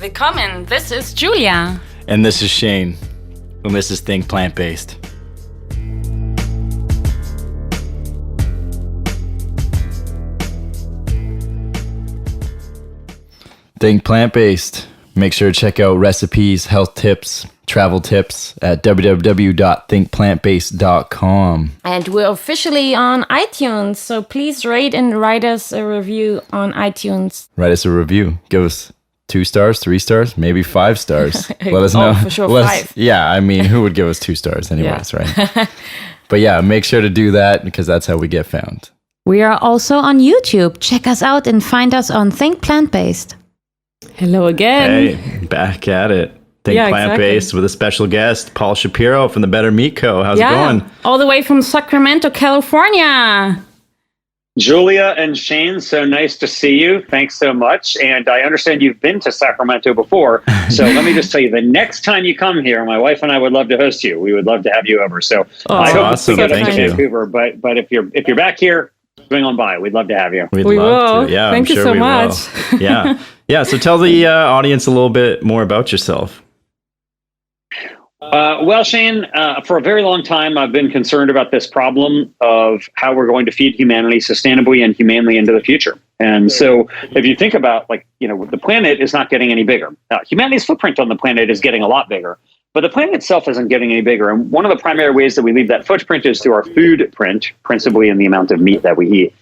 Willkommen, this is Julia. And this is Shane. And this is Think Plant-Based. Think Plant-Based. Make sure to check out recipes, health tips, travel tips at www.thinkplantbased.com. And we're officially on iTunes, so please rate and write us a review on iTunes. Write us a review. Give us 2 stars, 3 stars, maybe 5 stars. Let us know. For sure, 5. Yeah, I mean, who would give us 2 stars anyways, yeah. Right? But yeah, make sure to do that because that's how we get found. We are also on YouTube. Check us out and find us on Think Plant-Based. Hello again. Hey, back at it. Think exactly. Plant-Based with a special guest, Paul Shapiro from the Better Meat Co. How's it going? All the way from Sacramento, California. Julia and Shane, so nice to see you. Thanks so much. And I understand you've been to Sacramento before. So let me just tell you, the next time you come here, my wife and I would love to host you. We would love to have you over. So I hope awesome. we get up to Thank you. Vancouver. But if you're back here, swing on by. We'd love to have you. We will. To. Yeah, Thank you so much. Yeah. Yeah. So tell the audience a little bit more about yourself. Well, Shane, for a very long time, I've been concerned about this problem of how we're going to feed humanity sustainably and humanely into the future. And so if you think about, the planet is not getting any bigger. Humanity's footprint on the planet is getting a lot bigger, but the planet itself isn't getting any bigger. And one of the primary ways that we leave that footprint is through our food print, principally in the amount of meat that we eat.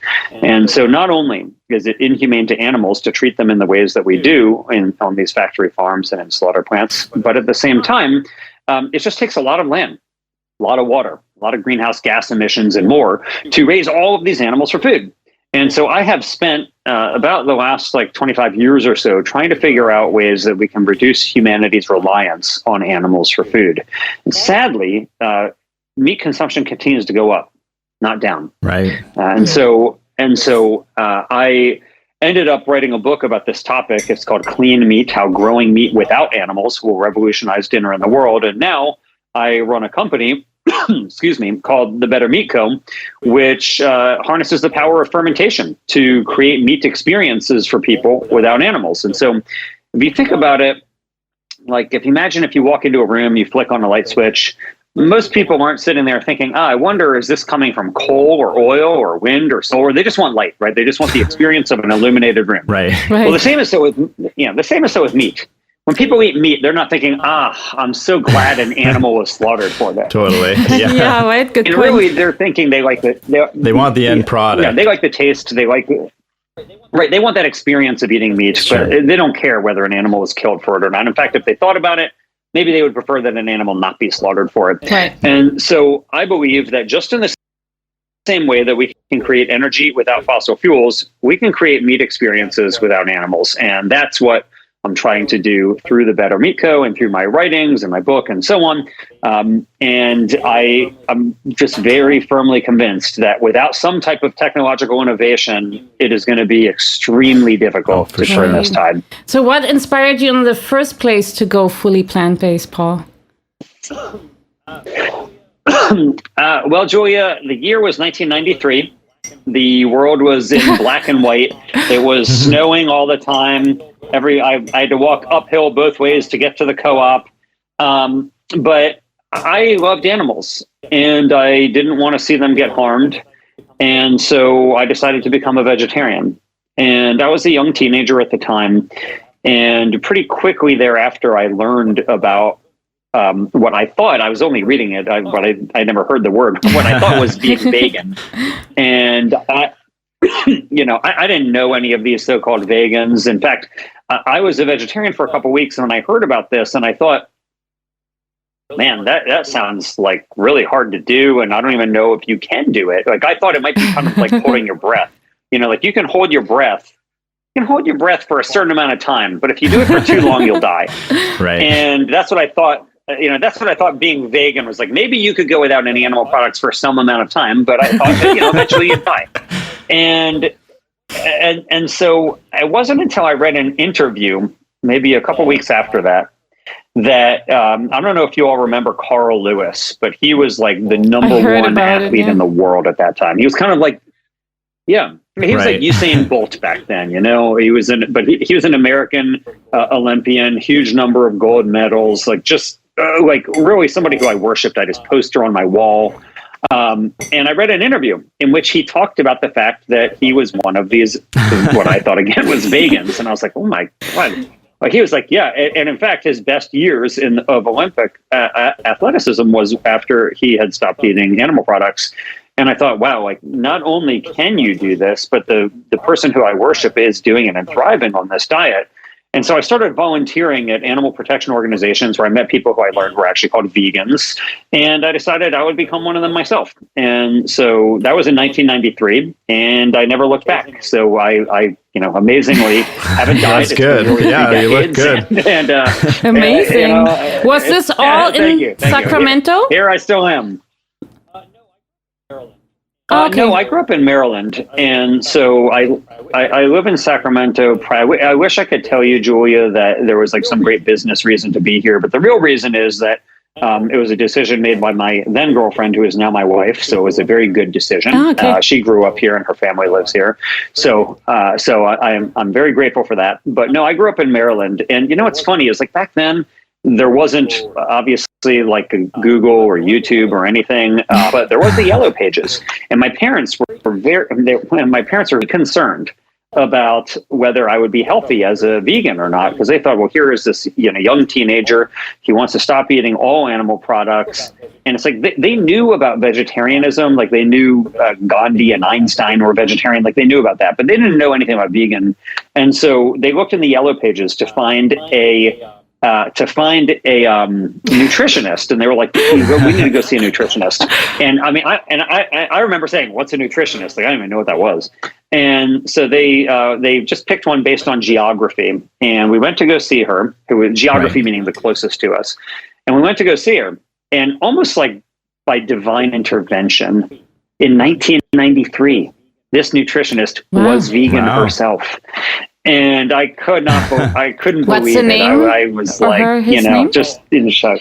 And so not only is it inhumane to animals to treat them in the ways that we do on these factory farms and in slaughter plants, but at the same time, it just takes a lot of land, a lot of water, a lot of greenhouse gas emissions and more to raise all of these animals for food. And so I have spent about the last 25 years or so trying to figure out ways that we can reduce humanity's reliance on animals for food. And sadly, meat consumption continues to go up, not down. Right. And so I ended up writing a book about this topic. It's called Clean Meat, How Growing Meat Without Animals Will Revolutionize Dinner in the World. And now I run a company, called the Better Meat Co., which harnesses the power of fermentation to create meat experiences for people without animals. And so if you think about it, if you walk into a room, you flick on a light switch, most people aren't sitting there thinking, I wonder, is this coming from coal or oil or wind or solar? They just want light, right? They just want the experience of an illuminated room. Right. Well, the same is so with meat. When people eat meat, they're not thinking, I'm so glad an animal was slaughtered for that. Totally. Yeah. Yeah, right. Good and point. really, they're thinking they want the end product. Yeah, they like the taste. They want that experience of eating meat, Sure. but they don't care whether an animal was killed for it or not. In fact, if they thought about it, maybe they would prefer that an animal not be slaughtered for it. Right. And so I believe that just in the same way that we can create energy without fossil fuels, we can create meat experiences without animals. And that's what I'm trying to do through the Better Meat Co. and through my writings and my book and so on. And I'm just very firmly convinced that without some type of technological innovation, it is going to be extremely difficult to turn this tide. So what inspired you in the first place to go fully plant-based, Paul? Well, Julia, the year was 1993. The world was in black and white. It was snowing all the time. I had to walk uphill both ways to get to the co-op. But I loved animals and I didn't want to see them get harmed. And so I decided to become a vegetarian. And I was a young teenager at the time. And pretty quickly thereafter, I learned about what I thought, I was only reading it, but I never heard the word, what I thought was being vegan. And I didn't know any of these so-called vegans. In fact, I was a vegetarian for a couple of weeks and I heard about this and I thought, man, that sounds like really hard to do. And I don't even know if you can do it. I thought it might be kind of like holding your breath. You can hold your breath. You can hold your breath for a certain amount of time, but if you do it for too long, you'll die. Right. And that's what I thought. That's what I thought being vegan was like. Maybe you could go without any animal products for some amount of time, but I thought that, eventually you'd die. And so it wasn't until I read an interview, maybe a couple weeks after that I don't know if you all remember Carl Lewis, but he was like the number one athlete in the world at that time. He was kind of like, mean, he was like Usain Bolt back then, you know. He was an American Olympian, huge number of gold medals, like just like really somebody who I worshipped. I had his poster on my wall. And I read an interview in which he talked about the fact that he was one of these, what I thought again was vegans. And I was like, oh my God. Like he was like, yeah. And in fact, his best years of Olympic athleticism was after he had stopped eating animal products. And I thought, wow, like not only can you do this, but the person who I worship is doing it and thriving on this diet. And so I started volunteering at animal protection organizations where I met people who I learned were actually called vegans. And I decided I would become one of them myself. And so that was in 1993, and I never looked back. So I amazingly haven't died. That's good. Yeah, you look good. And amazing. Was this all in Sacramento? Here I still am. Okay. No, I grew up in Maryland, and so I live in Sacramento. I wish I could tell you, Julia, that there was like some great business reason to be here, but the real reason is that it was a decision made by my then girlfriend, who is now my wife. So it was a very good decision. She grew up here, and her family lives here. So I'm very grateful for that. But no, I grew up in Maryland, and you know what's funny is like back then, there wasn't obviously like a Google or YouTube or anything, but there was the Yellow Pages, and my parents were very concerned about whether I would be healthy as a vegan or not, because they thought, well, here is this young teenager, he wants to stop eating all animal products, and it's like they knew about vegetarianism, like they knew Gandhi and Einstein were vegetarian, like they knew about that, but they didn't know anything about vegan, and so they looked in the Yellow Pages to find a nutritionist, and they were like, we need to go see a nutritionist. And I mean, I remember saying, what's a nutritionist? Like, I didn't even know what that was. And so they just picked one based on geography, and we went to go see her, who was geography meaning the closest to us. And we went to go see her, and almost like by divine intervention, in 1993, this nutritionist was vegan herself. And I couldn't What's believe the name? it. I was like, name? just in shock.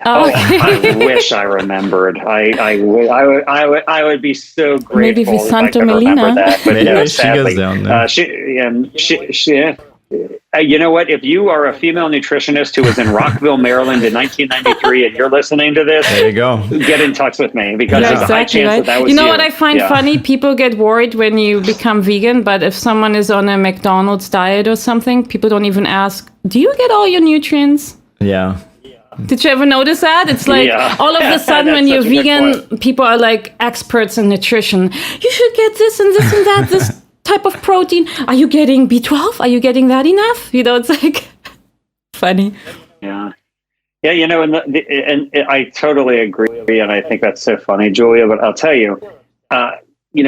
Oh, I wish I remembered. I would be so grateful. Maybe if I Santa could remember Melina. that. But Maybe no, she sadly, goes down there. she you know what? If you are a female nutritionist who was in Rockville, Maryland in 1993, and you're listening to this, there you go. Get in touch with me, because there's a high chance that was you know what I find funny? People get worried when you become vegan, but if someone is on a McDonald's diet or something, people don't even ask, do you get all your nutrients? Yeah. Did you ever notice that? It's like all of a sudden when you're vegan, people are like experts in nutrition. You should get this and this and that, this type of protein. Are you getting B12? Are you getting that enough? It's like funny. Yeah, and I totally agree, and I think that's so funny, Julia. But I'll tell you,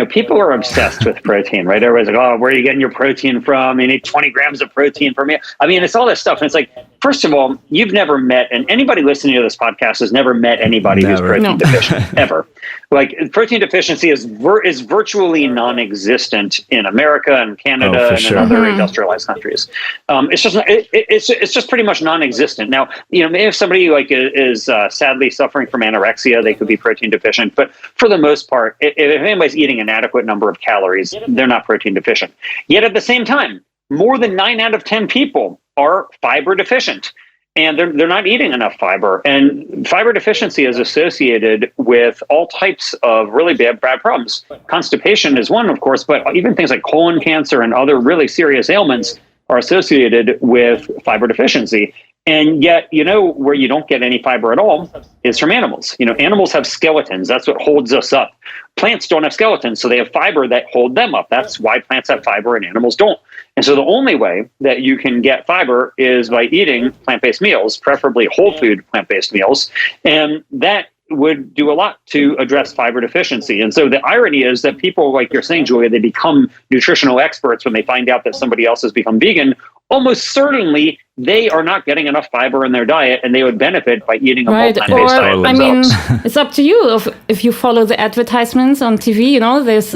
people are obsessed with protein, right? Everybody's like, oh, where are you getting your protein from? You need 20 grams of protein per meal. I mean, it's all this stuff. And it's like, first of all, you've never met, and anybody listening to this podcast has never met anybody who's protein deficient, ever. Like, protein deficiency is virtually non-existent in America and Canada and in other industrialized countries. It's just pretty much non-existent. Now, if somebody like is sadly suffering from anorexia, they could be protein deficient. But for the most part, if anybody's eating an adequate number of calories, they're not protein deficient. Yet at the same time, more than 9 out of 10 people are fiber deficient, and they're not eating enough fiber. And fiber deficiency is associated with all types of really bad problems. Constipation is one, of course, but even things like colon cancer and other really serious ailments are associated with fiber deficiency. And yet, where you don't get any fiber at all is from animals. Animals have skeletons. That's what holds us up. Plants don't have skeletons, so they have fiber that hold them up. That's why plants have fiber and animals don't. And so the only way that you can get fiber is by eating plant-based meals, preferably whole food plant-based meals. And that would do a lot to address fiber deficiency. And so the irony is that people, like you're saying, Julia, they become nutritional experts when they find out that somebody else has become vegan. Almost certainly they are not getting enough fiber in their diet, and they would benefit by eating a more plant-based diet themselves. I mean, it's up to you. If you follow the advertisements on TV,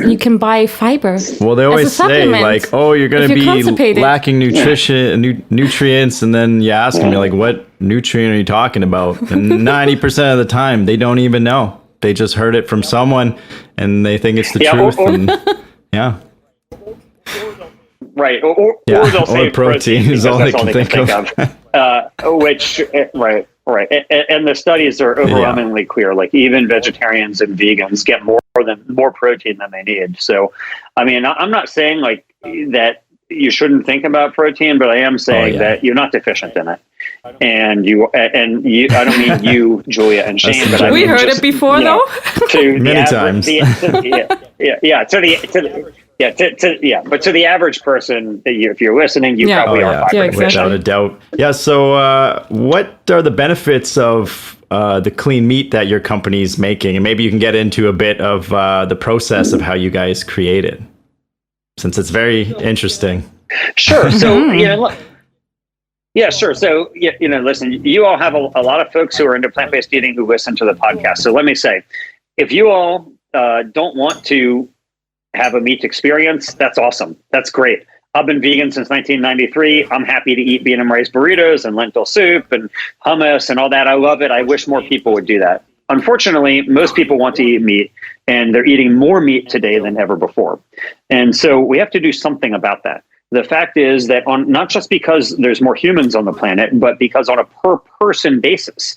you can buy fiber. Well, they always say like, "Oh, you're going to be lacking nutrients," and then you ask them, you're like, "What nutrient are you talking about?" And 90% of the time, they don't even know. They just heard it from someone, and they think it's the truth. Right. Or they'll say protein is all they can think of. Right. And the studies are overwhelmingly clear. Like even vegetarians and vegans get more protein than they need. So, I mean, I'm not saying like that you shouldn't think about protein, but I am saying that you're not deficient in it. And you, I don't mean you, Julia and Shane, but we heard it before, though. Many times. But to the average person, if you're listening, you probably are. Exactly. Without a doubt. Yeah. So, what are the benefits of the clean meat that your company's making? And maybe you can get into a bit of the process of how you guys create it, since it's very interesting. Sure. So, yeah, sure. So, listen, you all have a lot of folks who are into plant-based eating who listen to the podcast. So let me say, if you all don't want to have a meat experience, that's awesome. That's great. I've been vegan since 1993. I'm happy to eat bean and rice burritos and lentil soup and hummus and all that. I love it. I wish more people would do that. Unfortunately, most people want to eat meat, and they're eating more meat today than ever before. And so we have to do something about that. The fact is that not just because there's more humans on the planet, but because on a per person basis,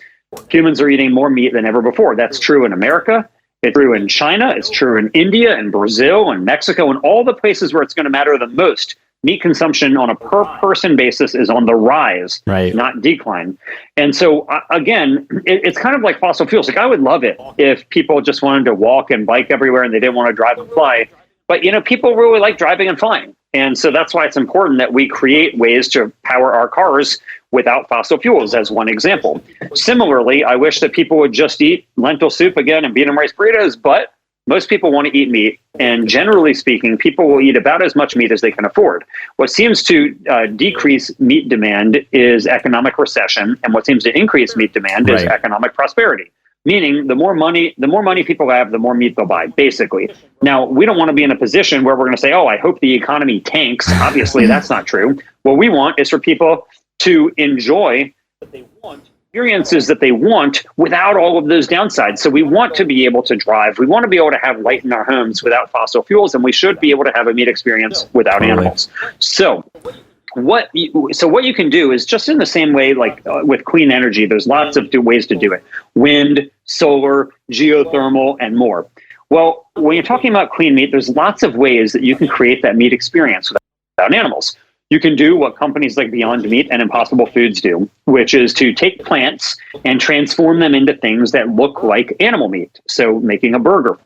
humans are eating more meat than ever before. That's true in America. It's true in China. It's true in India and Brazil and Mexico and all the places where it's going to matter the most. Meat consumption on a per person basis is on the rise, not decline. And so, again, it's kind of like fossil fuels. Like, I would love it if people just wanted to walk and bike everywhere and they didn't want to drive and fly. But, people really like driving and flying. And so that's why it's important that we create ways to power our cars without fossil fuels, as one example. Similarly, I wish that people would just eat lentil soup again and bean and rice burritos, but most people want to eat meat. And generally speaking, people will eat about as much meat as they can afford. What seems to decrease meat demand is economic recession. And what seems to increase meat demand is economic prosperity. Meaning the more money people have, the more meat they'll buy, basically. Now, we don't want to be in a position where we're going to say, I hope the economy tanks. Obviously, that's not true. What we want is for people to enjoy experiences that they want without all of those downsides. So we want to be able to drive. We want to be able to have light in our homes without fossil fuels, and we should be able to have a meat experience without animals. So what you can do is just in the same way, like with clean energy, there's lots of ways to do it. Wind, solar, geothermal, and more. Well, when you're talking about clean meat, there's lots of ways that you can create that meat experience without animals. You can do what companies like Beyond Meat and Impossible Foods do, which is to take plants and transform them into things that look like animal meat. So making a burger,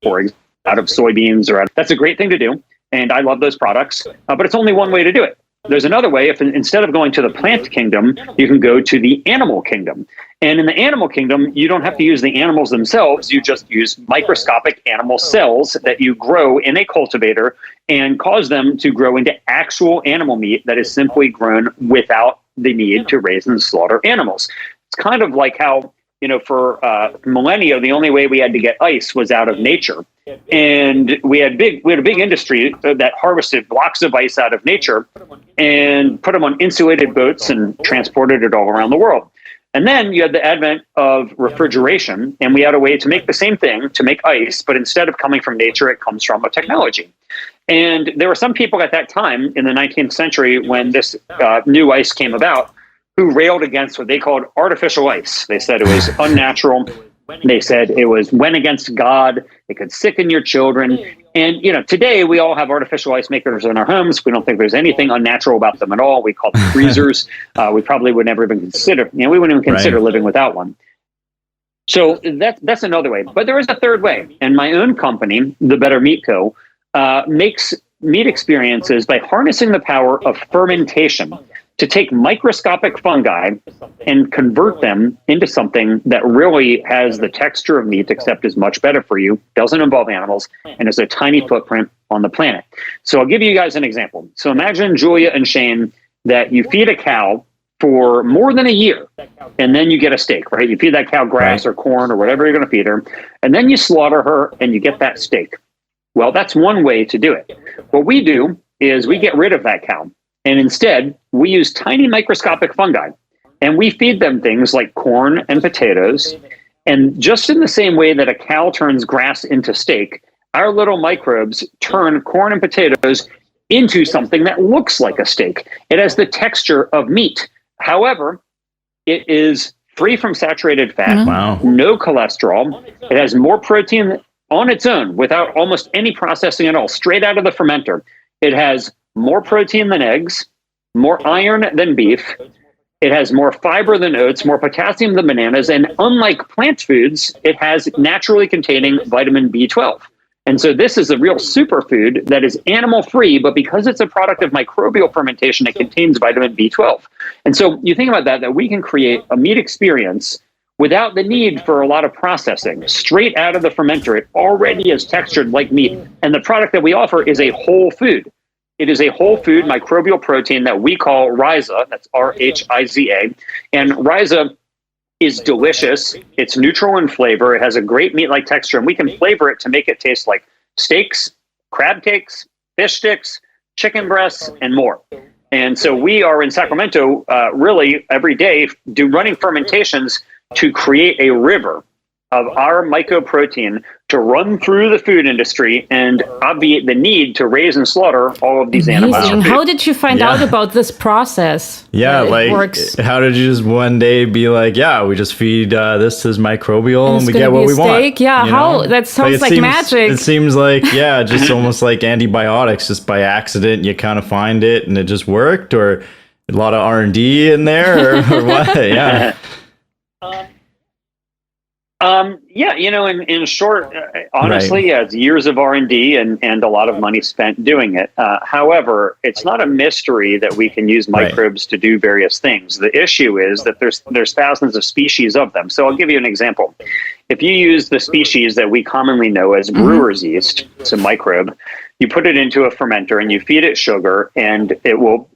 for example, out of soybeans, that's a great thing to do. And I love those products, but it's only one way to do it. There's another way. If instead of going to the plant kingdom, you can go to the animal kingdom. And in the animal kingdom, you don't have to use the animals themselves. You just use microscopic animal cells that you grow in a cultivator and cause them to grow into actual animal meat that is simply grown without the need to raise and slaughter animals. It's kind of like how, for millennia, the only way we had to get ice was out of nature. And we had a big industry that harvested blocks of ice out of nature and put them on insulated boats and transported it all around the world. And then you had the advent of refrigeration, and we had a way to make the same thing, to make ice, but instead of coming from nature, it comes from a technology. And there were some people at that time in the 19th century when this new ice came about who railed against what they called artificial ice. They said it was unnatural. They said it went against God. It could sicken your children. And, today we all have artificial ice makers in our homes. We don't think there's anything unnatural about them at all. We call them freezers. We probably would never even consider, we wouldn't even consider living without one. So that's another way. But there is a third way. And my own company, The Better Meat Co., makes meat experiences by harnessing the power of fermentation to take microscopic fungi and convert them into something that really has the texture of meat, except is much better for you, doesn't involve animals, and is a tiny footprint on the planet. So I'll give you guys an example. So imagine, Julia and Shane, that you feed a cow for more than a year, and then you get a steak, right? You feed that cow grass or corn or whatever you're going to feed her, and then you slaughter her and you get that steak. Well, that's one way to do it. What we do is we get rid of that cow. And instead, we use tiny microscopic fungi, and we feed them things like corn and potatoes. And just in the same way that a cow turns grass into steak, our little microbes turn corn and potatoes into something that looks like a steak. It has the texture of meat. However, it is free from saturated fat, no cholesterol. It has more protein on its own without almost any processing at all, straight out of the fermenter. It has more protein than eggs, more iron than beef. It has more fiber than oats, more potassium than bananas, and unlike plant foods, it has naturally containing vitamin B12. And so this is a real superfood that is animal-free, but because it's a product of microbial fermentation, it contains vitamin B12. And so you think about that we can create a meat experience without the need for a lot of processing. Straight out of the fermenter, it already is textured like meat. And the product that we offer is a whole food. It is a whole food microbial protein that we call Rhiza, that's R-H-I-Z-A. And Rhiza is delicious. It's neutral in flavor. It has a great meat-like texture, and we can flavor it to make it taste like steaks, crab cakes, fish sticks, chicken breasts, and more. And so we are in Sacramento really every day running fermentations to create a river of our mycoprotein to run through the food industry and obviate the need to raise and slaughter all of these animals. How did you find out about this process? Yeah, how did you just one day be like, we just feed this is microbial and we get what we want? Yeah, that sounds like magic. It seems like, just almost like antibiotics, just by accident you kind of find it and it just worked, or a lot of R&D in there, or what? Yeah. In short, honestly, it's years of R&D and a lot of money spent doing it. However, it's not a mystery that we can use microbes to do various things. The issue is that there's thousands of species of them. So I'll give you an example. If you use the species that we commonly know as brewer's yeast, it's a microbe, you put it into a fermenter and you feed it sugar and it will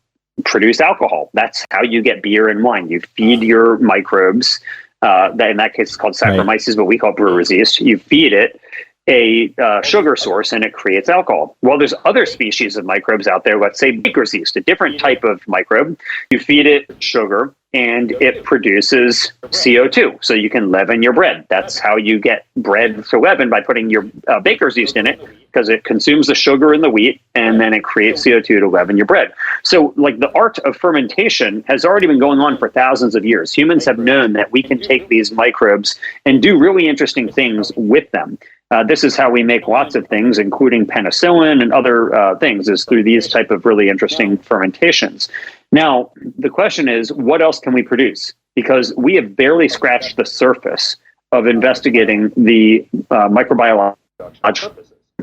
produce alcohol. That's how you get beer and wine. You feed your microbes. That in that case is called Saccharomyces, but we call brewer's yeast. You feed it a sugar source and it creates alcohol. Well, there's other species of microbes out there. Let's say baker's yeast, a different type of microbe. You feed it sugar and it produces CO2. So you can leaven your bread. That's how you get bread to leaven, by putting your baker's yeast in it, because it consumes the sugar in the wheat and then it creates CO2 to leaven your bread. So like the art of fermentation has already been going on for thousands of years. Humans have known that we can take these microbes and do really interesting things with them. This is how we make lots of things, including penicillin and other things, is through these type of really interesting fermentations. Now, the question is, what else can we produce? Because we have barely scratched the surface of investigating the microbiology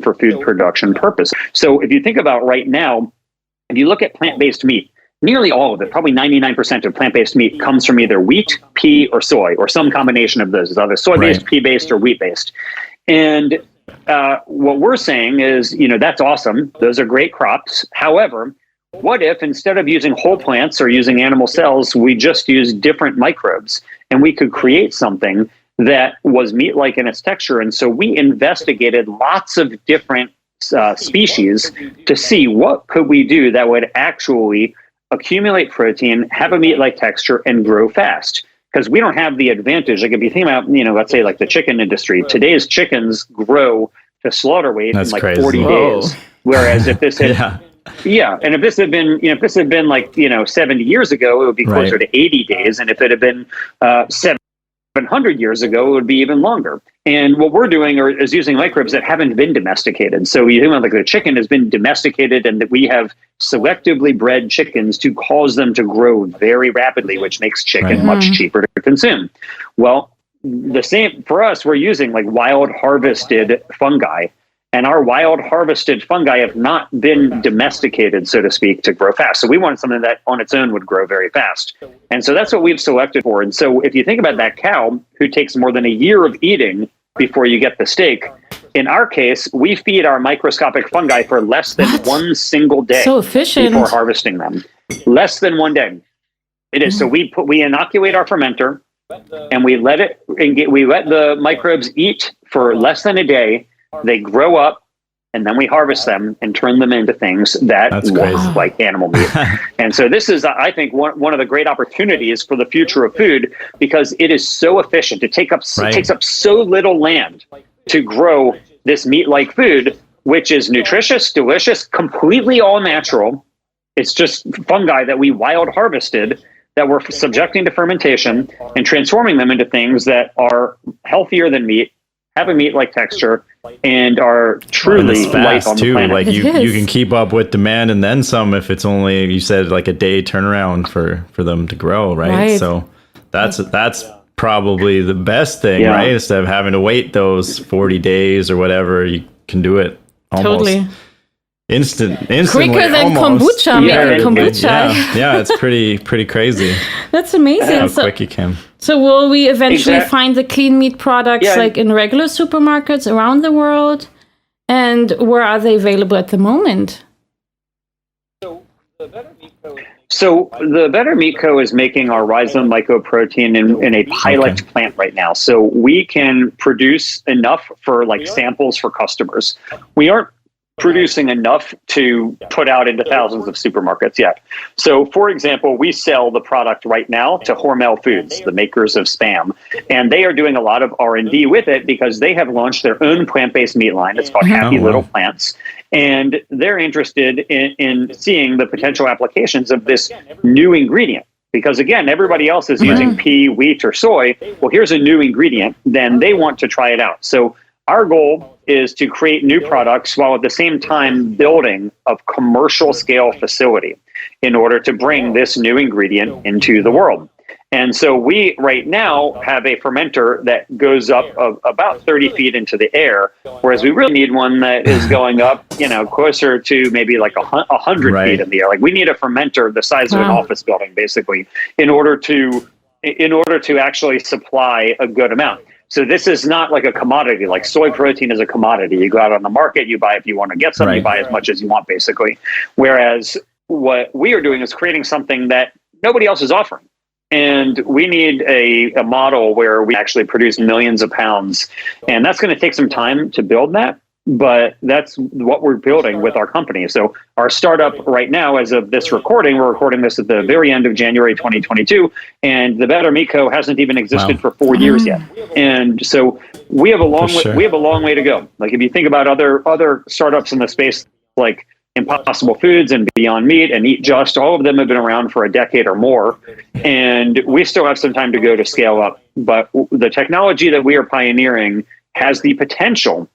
for food production purpose. So if you think about right now, if you look at plant-based meat, nearly all of it, probably 99% of plant-based meat comes from either wheat, pea, or soy, or some combination of those. It's either soy-based, pea-based, or wheat-based. And what we're saying is, that's awesome. Those are great crops. However, what if instead of using whole plants or using animal cells, we just use different microbes and we could create something that was meat-like in its texture? And so we investigated lots of different species to see what could we do that would actually accumulate protein, have a meat-like texture, and grow fast. Because we don't have the advantage. Like if you think about, let's say like the chicken industry, today's chickens grow to slaughter weight in like crazy. 40 days. Whereas if this had, and if this had been like, 70 years ago, it would be closer to 80 days. And if it had been 700 years ago, it would be even longer. And what we're doing is using microbes that haven't been domesticated. So you think about like the chicken has been domesticated, and that we have selectively bred chickens to cause them to grow very rapidly, which makes chicken much cheaper to consume. Well, the same for us, we're using like wild harvested fungi. And our wild harvested fungi have not been domesticated, so to speak, to grow fast. So we wanted something that on its own would grow very fast. And so that's what we've selected for. And so if you think about that cow who takes more than a year of eating before you get the steak, in our case, we feed our microscopic fungi for less than one single day before harvesting them. Less than one day. It is. So we inoculate our fermenter and we let the microbes eat for less than a day. They grow up, and then we harvest them and turn them into things that look like animal meat. And so this is, I think, one of the great opportunities for the future of food, because it is so efficient. It takes up so little land to grow this meat-like food, which is nutritious, delicious, completely all natural. It's just fungi that we wild harvested that we're subjecting to fermentation and transforming them into things that are healthier than meat, have a meat-like texture, and are truly light on the planet. Like you can keep up with demand and then some if it's only, you said, like a day turnaround for them to grow, right? So that's probably the best thing, right? Instead of having to wait those 40 days or whatever, you can do it almost instantly. Quicker than almost. kombucha, making kombucha. Yeah, it's pretty crazy. That's amazing. How quick you can. So will we eventually find the clean meat products like in regular supermarkets around the world? And where are they available at the moment? So the Better Meat Co. is making our Rhiza Mycoprotein in a pilot plant right now. So we can produce enough for like samples for customers. We aren't producing enough to put out into thousands of supermarkets yet. So, for example, we sell the product right now to Hormel Foods, the makers of Spam, and they are doing a lot of R&D with it because they have launched their own plant-based meat line. It's called Happy Little Plants, and they're interested in seeing the potential applications of this new ingredient. Because again, everybody else is using pea, wheat, or soy. Well, here's a new ingredient, then they want to try it out. So our goal is to create new products while at the same time building a commercial scale facility in order to bring this new ingredient into the world. And so we right now have a fermenter that goes up about 30 feet into the air, whereas we really need one that is going up, closer to maybe like 100 feet in the air. Like we need a fermenter the size of an office building, basically, in order to actually supply a good amount. So this is not like a commodity, like soy protein is a commodity. You go out on the market, you buy if you want to get some, you buy as much as you want, basically. Whereas what we are doing is creating something that nobody else is offering. And we need a model where we actually produce millions of pounds. And that's going to take some time to build that. But that's what we're building with our company. So our startup right now, as of this recording, we're recording this at the very end of January 2022, and the Better Meat Co. hasn't even existed for 4 years yet. And so we have a long way to go. Like if you think about other startups in the space, like Impossible Foods and Beyond Meat and Eat Just, all of them have been around for a decade or more, and we still have some time to go to scale up. But the technology that we are pioneering has the potential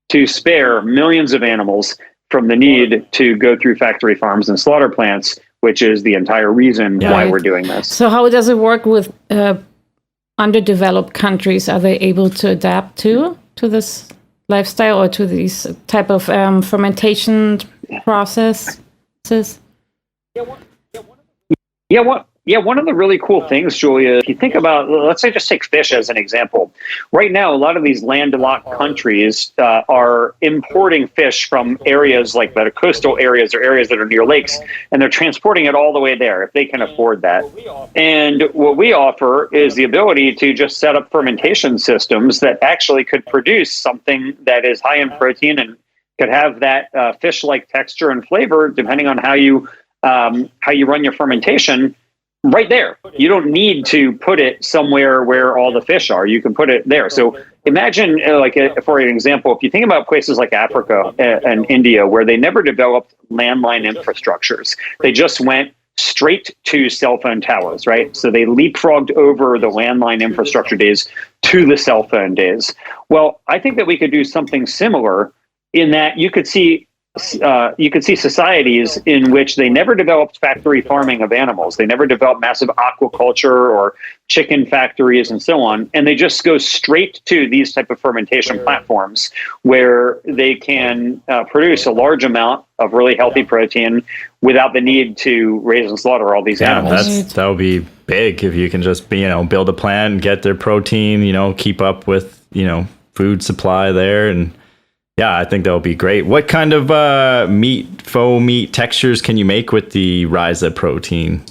to spare millions of animals from the need to go through factory farms and slaughter plants, which is the entire reason why we're doing this. So how does it work with underdeveloped countries? Are they able to adapt to this lifestyle or to these type of fermentation processes? One of the really cool things, Julia, if you think about, let's say just take fish as an example. Right now, a lot of these landlocked countries are importing fish from areas like that are coastal areas or areas that are near lakes, and they're transporting it all the way there if they can afford that. And what we offer is the ability to just set up fermentation systems that actually could produce something that is high in protein and could have that fish-like texture and flavor depending on how you run your fermentation. Right there. You don't need to put it somewhere where all the fish are. You can put it there. So imagine, for an example, if you think about places like Africa and India, where they never developed landline infrastructures, they just went straight to cell phone towers, right? So they leapfrogged over the landline infrastructure days to the cell phone days. Well, I think that we could do something similar in that you could see societies in which they never developed factory farming of animals. They never developed massive aquaculture or chicken factories and so on. And they just go straight to these type of fermentation platforms where they can produce a large amount of really healthy protein without the need to raise and slaughter all these animals. That would be big if you can just build a plant, get their protein, keep up with, food supply there. And yeah, I think that would be great. What kind of faux meat textures can you make with the Rhiza protein?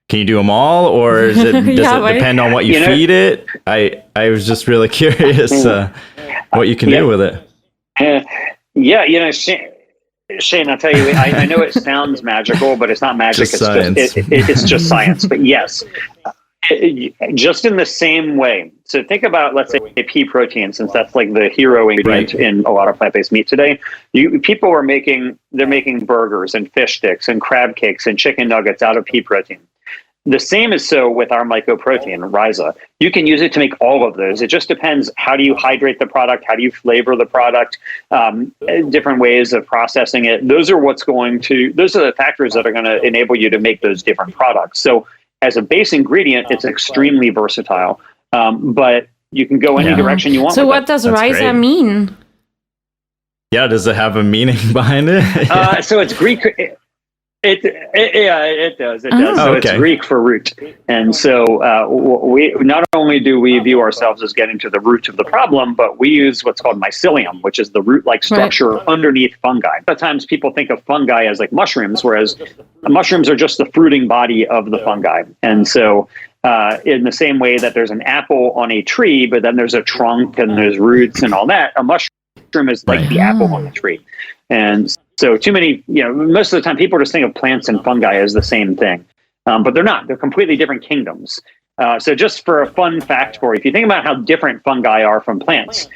Can you do them all, or does it depend on what you feed it? I was just really curious what you can do with it. Shane, I'll tell you, I know it sounds magical, but it's not magic. It's just science. But yes. Just in the same way. So think about, let's say, pea protein, since that's like the hero ingredient in a lot of plant-based meat today. People are making burgers and fish sticks and crab cakes and chicken nuggets out of pea protein. The same is so with our mycoprotein, Rhiza. You can use it to make all of those. It just depends, how do you hydrate the product? How do you flavor the product? Different ways of processing it. Those are the factors that are going to enable you to make those different products. So as a base ingredient, it's extremely versatile, but you can go any direction you want. So what does Rhiza mean? Yeah, does it have a meaning behind it? So it's Greek. It does. So it's Greek for root. And so we not only do we view ourselves as getting to the root of the problem, but we use what's called mycelium, which is the root-like structure underneath fungi. Sometimes people think of fungi as like mushrooms, whereas mushrooms are just the fruiting body of the fungi. And so in the same way that there's an apple on a tree, but then there's a trunk and there's roots and all that, a mushroom is like the apple on the tree. And so most of the time people just think of plants and fungi as the same thing, but they're not. They're completely different kingdoms. So just for a fun fact for you, if you think about how different fungi are from plants,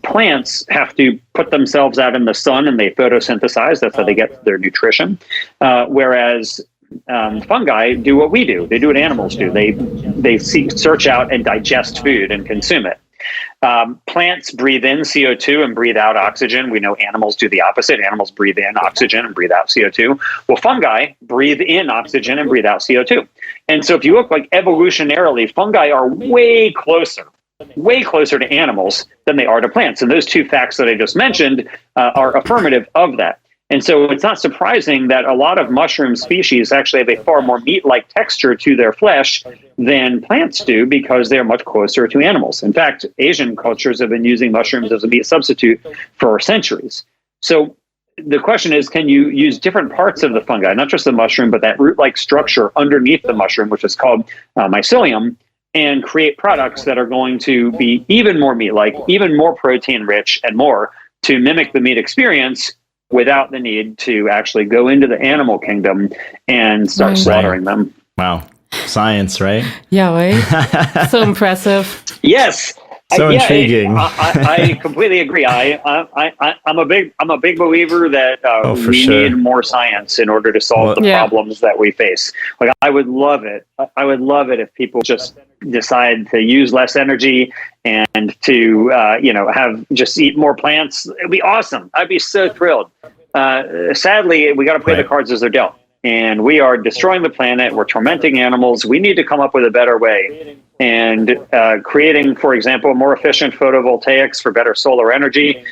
plants have to put themselves out in the sun and they photosynthesize. That's how they get their nutrition. Whereas fungi do what we do. They do what animals do. They search out and digest food and consume it. Plants breathe in CO2 and breathe out oxygen. We know animals do the opposite. Animals breathe in oxygen and breathe out CO2. Well, fungi breathe in oxygen and breathe out CO2. And so if you look like evolutionarily, fungi are way closer to animals than they are to plants. And those two facts that I just mentioned are affirmative of that. And so it's not surprising that a lot of mushroom species actually have a far more meat-like texture to their flesh than plants do, because they're much closer to animals. In fact, Asian cultures have been using mushrooms as a meat substitute for centuries. So the question is, can you use different parts of the fungi, not just the mushroom, but that root-like structure underneath the mushroom, which is called mycelium, and create products that are going to be even more meat-like, even more protein-rich, and more to mimic the meat experience, without the need to actually go into the animal kingdom and start slaughtering them. Wow. Science, right? Yeah, right? So impressive. Yes. So intriguing. I completely agree. I'm a big believer that we need more science in order to solve the problems that we face. Like, I would love it. I would love it if people just decide to use less energy and to have just eat more plants. It'd be awesome. I'd be so thrilled. Sadly, we got to play the cards as they're dealt. And we are destroying the planet. We're tormenting animals. We need to come up with a better way. And creating, for example, more efficient photovoltaics for better solar energy,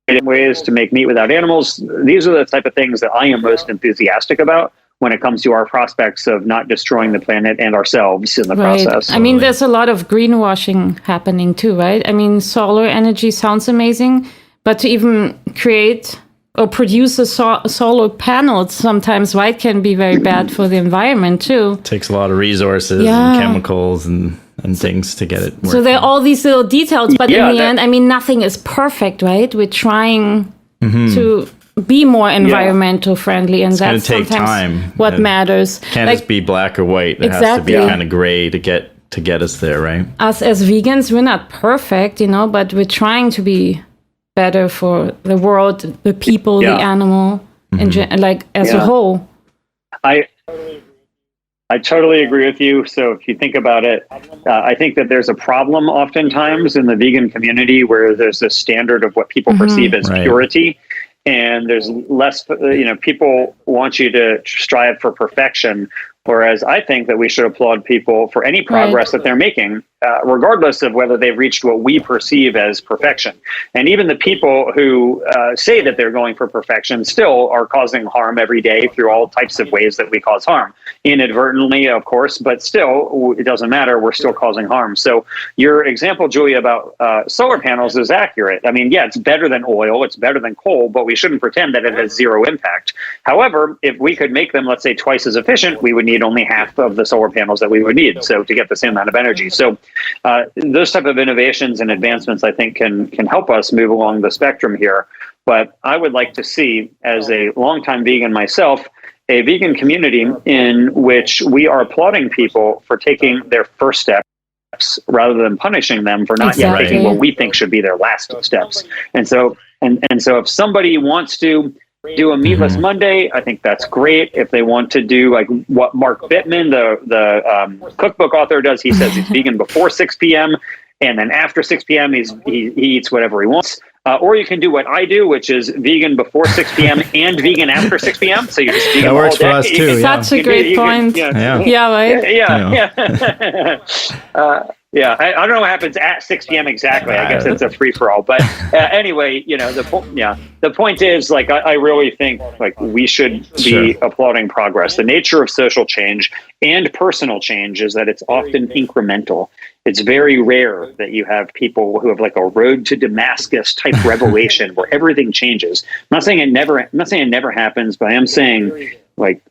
ways to make meat without animals. These are the type of things that I am most enthusiastic about when it comes to our prospects of not destroying the planet and ourselves in the process. I mean, there's a lot of greenwashing happening too, right? I mean, solar energy sounds amazing, but to even create or produce a solar panel sometimes, right, can be very bad for the environment too. It takes a lot of resources and chemicals and things to get it working. So there are all these little details, but in the end, I mean, nothing is perfect, right? We're trying to be more environmental friendly, and that's take sometimes time. What matters. Can't just be black or white. It has to be kind of gray to get us there, right? Us as vegans, we're not perfect, but we're trying to be better for the world, the people, the animal, as a whole. I totally agree with you. So if you think about it, I think that there's a problem oftentimes in the vegan community where there's a standard of what people perceive as purity. And there's less, people want you to strive for perfection. Whereas I think that we should applaud people for any progress that they're making, regardless of whether they've reached what we perceive as perfection. And even the people who say that they're going for perfection still are causing harm every day through all types of ways that we cause harm. Inadvertently, of course, but still, it doesn't matter. We're still causing harm. So your example, Julia, about solar panels is accurate. I mean, it's better than oil. It's better than coal, but we shouldn't pretend that it has zero impact. However, if we could make them, let's say, twice as efficient, we would need only half of the solar panels that we would need, so to get the same amount of energy. So those type of innovations and advancements, I think, can help us move along the spectrum here. But I would like to see, as a longtime vegan myself, a vegan community in which we are applauding people for taking their first steps rather than punishing them for not yet taking what we think should be their last steps. And so if somebody wants to do a meatless Monday, I think that's great. If they want to do like what Mark Bittman, the cookbook author, does, he says he's vegan before 6 p.m. and then after 6 p.m. he eats whatever he wants. Or you can do what I do, which is vegan before 6 p.m. and vegan after 6 p.m. So you're just vegan that works all day. for us too. Such a great point. Yeah, right? Yeah. I don't know what happens at 6 p.m. exactly. I guess it's a free for all. But anyway, the point is, like, I really think like we should be applauding progress. The nature of social change and personal change is that it's often incremental. It's very rare that you have people who have like a road to Damascus type revelation where everything changes. I'm not saying it never happens, but I am saying like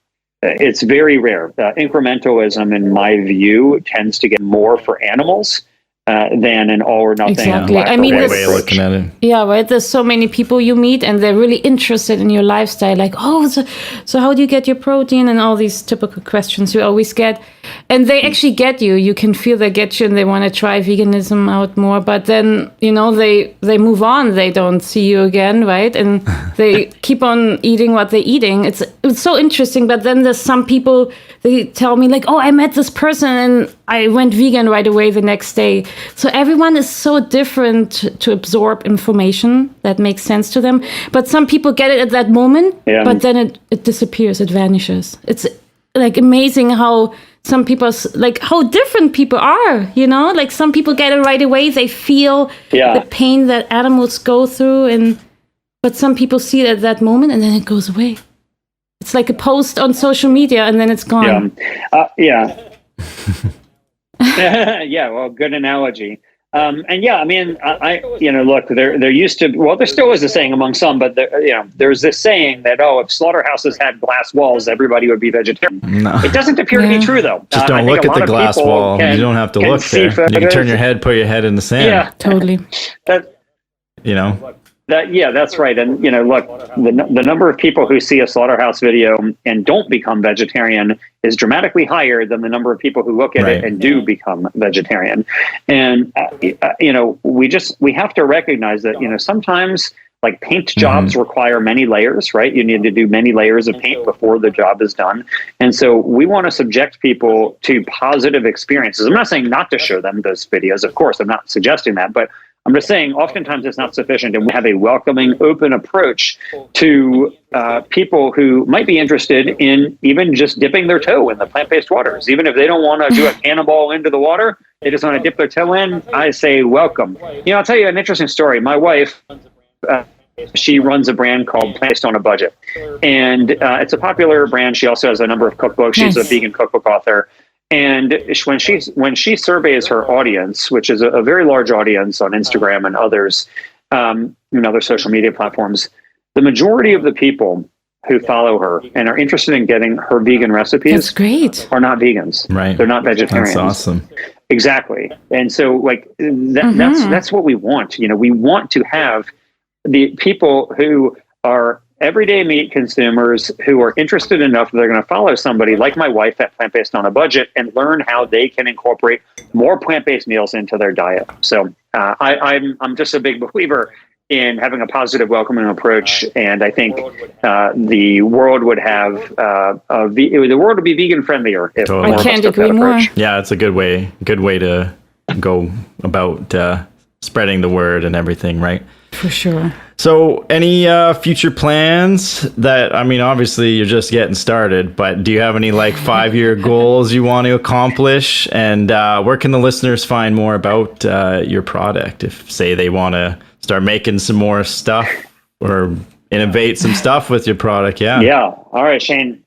it's very rare. Incrementalism, in my view, tends to get more for animals than an all or nothing. Exactly. I mean, way looking at it. Yeah, right. There's so many people you meet, and they're really interested in your lifestyle. Like, so how do you get your protein? And all these typical questions you always get. And they actually get you. You can feel they get you, and they want to try veganism out more. But then, they move on. They don't see you again, right? And they keep on eating what they're eating. It's so interesting. But then there's some people, they tell me like, oh, I met this person and I went vegan right away the next day. So everyone is so different to absorb information that makes sense to them. But some people get it at that moment, but then it disappears. It vanishes. It's like amazing how some people, like how different people are, like some people get it right away. They feel the pain that animals go through. But some people see it at that moment and then it goes away. It's like a post on social media and then it's gone. Yeah, well, good analogy. Look, there used to, well, there still is a saying among some, but there's this saying that, if slaughterhouses had glass walls, everybody would be vegetarian. No. It doesn't appear to be true, though. Just don't look at the glass wall. You don't have to look there. You can turn your head, put your head in the sand. Yeah, totally. That's right. And, look, the number of people who see a slaughterhouse video and don't become vegetarian is dramatically higher than the number of people who look at it and do become vegetarian. And, we have to recognize that, sometimes like paint jobs require many layers, right? You need to do many layers of paint before the job is done. And so we want to subject people to positive experiences. I'm not saying not to show them those videos. Of course, I'm not suggesting that, but I'm just saying oftentimes it's not sufficient, and we have a welcoming, open approach to people who might be interested in even just dipping their toe in the plant-based waters. Even if they don't want to do a cannonball into the water, they just want to dip their toe in, I say welcome. I'll tell you an interesting story. My wife, she runs a brand called Plant-Based on a Budget, and it's a popular brand. She also has a number of cookbooks. She's a vegan cookbook author. And when she surveys her audience, which is a very large audience on Instagram and others, and other social media platforms, the majority of the people who follow her and are interested in getting her vegan recipes are not vegans. Right. They're not vegetarians. That's awesome. Exactly. And so like that's what we want. We want to have the people who are everyday meat consumers who are interested enough that they're going to follow somebody like my wife at Plant-Based on a Budget and learn how they can incorporate more plant-based meals into their diet. So I'm just a big believer in having a positive, welcoming approach, and I think the world would have the world would be vegan friendlier if more I can't agree more. Yeah, it's a good way to go about spreading the word and everything, right? For sure. So any future plans that, obviously you're just getting started, but do you have any 5-year goals you want to accomplish? And where can the listeners find more about your product if, say, they want to start making some more stuff or innovate some stuff with your product? Yeah. All right, Shane.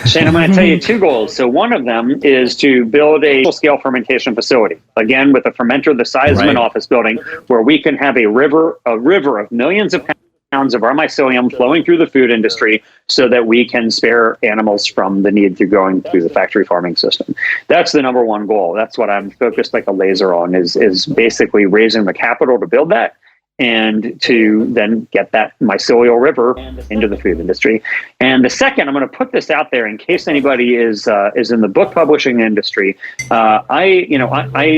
Shane, I'm going to tell you 2 goals. So one of them is to build a full-scale fermentation facility, again, with a fermenter the size of an office building, where we can have a river of millions of pounds of our mycelium flowing through the food industry so that we can spare animals from the need to going through the factory farming system. That's the number one goal. That's what I'm focused like a laser on is basically raising the capital to build that and to then get that mycelial river into the food industry. And the second, I'm going to put this out there in case anybody is in the book publishing industry. I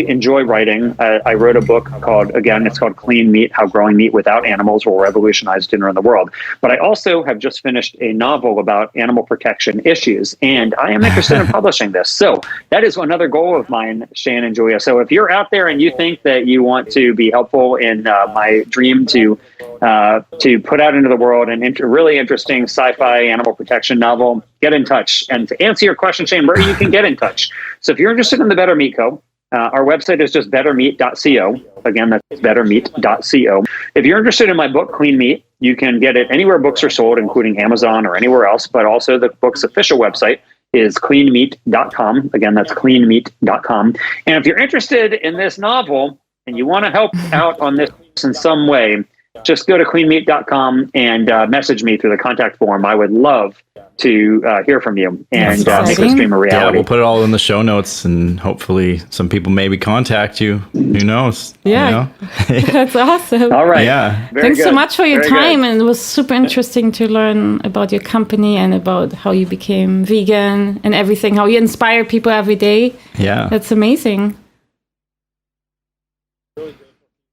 enjoy writing. I wrote a book it's called Clean Meat: How Growing Meat Without Animals Will Revolutionize Dinner in the World. But I also have just finished a novel about animal protection issues, and I am interested in publishing this. So that is another goal of mine, Shane and Julia. So if you're out there and you think that you want to be helpful in my dream to put out into the world an really interesting sci-fi animal protection novel, get in touch. And to answer your question, Shane, where you can get in touch. So if you're interested in the Better Meat Co., our website is just bettermeat.co. Again, that's bettermeat.co. If you're interested in my book, Clean Meat, you can get it anywhere books are sold, including Amazon or anywhere else, but also the book's official website is cleanmeat.com. Again, that's cleanmeat.com. And if you're interested in this novel and you want to help out on this in some way, just go to cleanmeat.com and message me through the contact form. I would love to hear from you and make this dream a reality. Yeah, we'll put it all in the show notes, and hopefully some people maybe contact you. Who knows? Yeah, that's awesome. All right. Yeah. Thanks so much for your time. And it was super interesting to learn about your company and about how you became vegan and everything, how you inspire people every day. Yeah. That's amazing.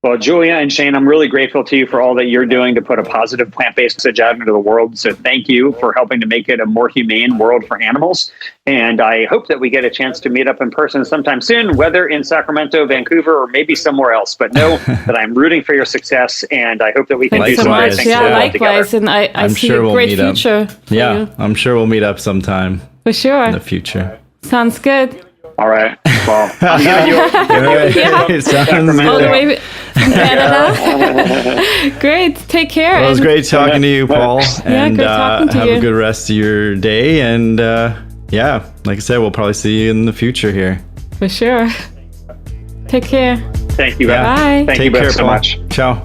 Well, Julia and Shane, I'm really grateful to you for all that you're doing to put a positive plant-based message out into the world. So thank you for helping to make it a more humane world for animals. And I hope that we get a chance to meet up in person sometime soon, whether in Sacramento, Vancouver, or maybe somewhere else. But know that I'm rooting for your success, and I hope that we can do some great things likewise. together. And I see a great future for you. I'm sure we'll meet up sometime. For sure. In the future. Sounds good. All right. Well, I'm giving you all the way from Canada. Great. Take care. Well, it was great talking to you, Paul. And great talking to have you. a good rest of your day. And like I said, we'll probably see you in the future here. For sure. Take care. Thank you. Bye. Thank you both so much. Ciao.